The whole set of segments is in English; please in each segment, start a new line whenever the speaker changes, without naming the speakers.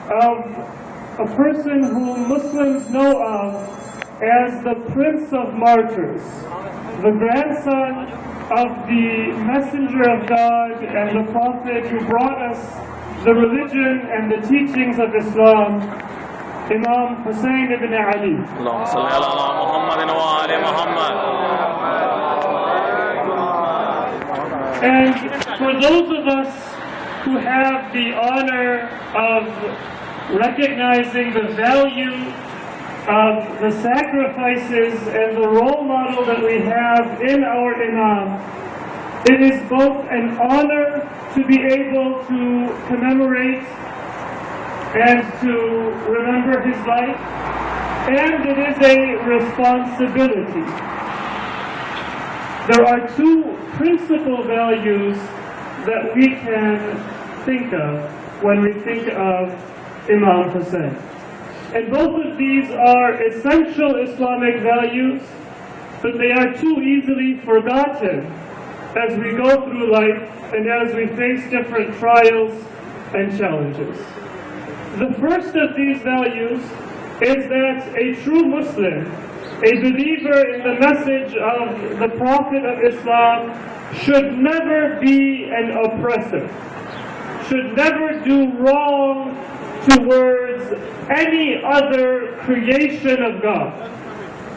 of a person whom Muslims know of as the Prince of Martyrs, the grandson of the Messenger of God and the Prophet who brought us the religion and the teachings of Islam, Imam Hussein ibn Ali.
اللهم صل على محمد وآل محمد.
And for those of us who have the honor of recognizing the value of the sacrifices and the role model that we have in our Imam, it is both an honor to be able to commemorate and to remember his life, and it is a responsibility. There are two principal values that we can think of when we think of Imam Hussein. And both of these are essential Islamic values, but they are too easily forgotten as we go through life and as we face different trials and challenges. The first of these values is that a true Muslim, a believer in the message of the Prophet of Islam, should never be an oppressor, should never do wrong towards any other creation of God,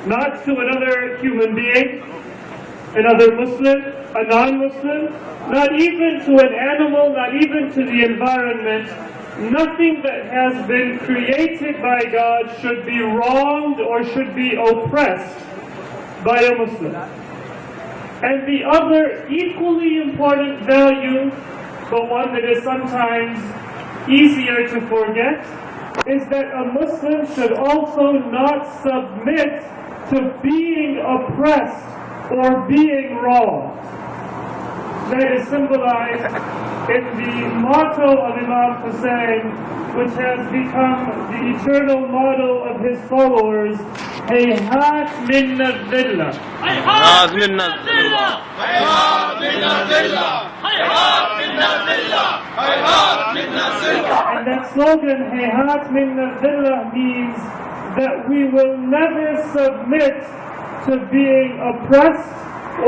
not to another human being, another Muslim, a non-Muslim, not even to an animal, not even to the environment. Nothing that has been created by God should be wronged or should be oppressed by a Muslim. And the other equally important value, but one that is sometimes easier to forget, is that a Muslim should also not submit to being oppressed or being wronged. That is symbolized in the motto of Imam Hussein, which has become the eternal motto of his followers: Hayhat minna dhilla.
Hayhat minna dhilla.
Hayhat minna dhilla. Hayhat minna dhilla. Hayhat minna dhilla.
And that slogan, Hayhat minna dhilla, means that we will never submit to being oppressed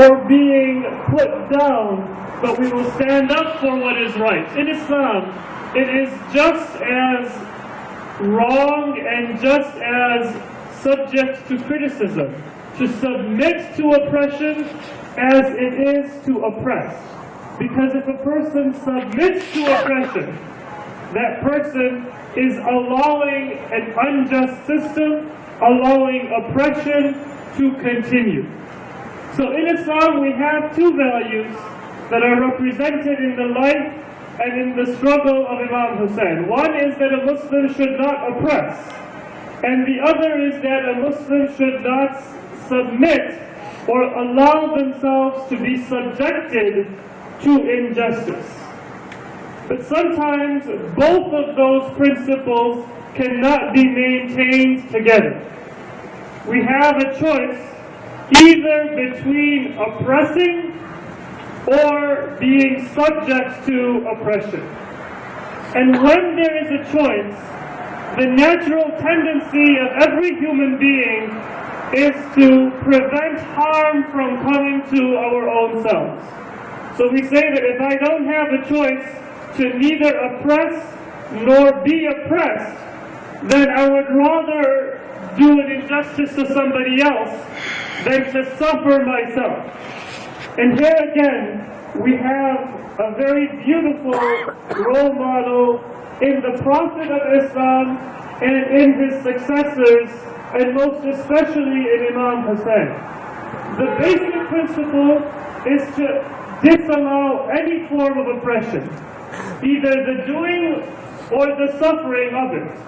or being put down, but we will stand up for what is right. In Islam, it is just as wrong and just as subject to criticism to submit to oppression as it is to oppress. Because if a person submits to oppression, that person is allowing an unjust system, allowing oppression to continue. So in Islam we have two values that are represented in the life and in the struggle of Imam Hussein. One is that a Muslim should not oppress, and the other is that a Muslim should not submit or allow themselves to be subjected to injustice. But sometimes both of those principles cannot be maintained together. We have a choice either between oppressing or being subject to oppression. And when there is a choice, the natural tendency of every human being is to prevent harm from coming to our own selves. So we say that if I don't have a choice to neither oppress nor be oppressed, then I would rather do an injustice to somebody else than to suffer myself. And here again, we have a very beautiful role model in the Prophet of Islam and in his successors, and most especially in Imam Hussein. The basic principle is to disallow any form of oppression, either the doing or the suffering of it.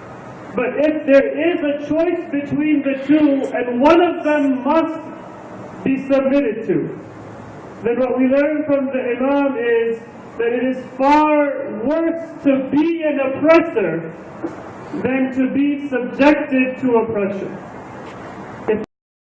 But if there is a choice between the two, and one of them must be submitted to, then what we learn from the Imam is that it is far worse to be an oppressor than to be subjected to oppression.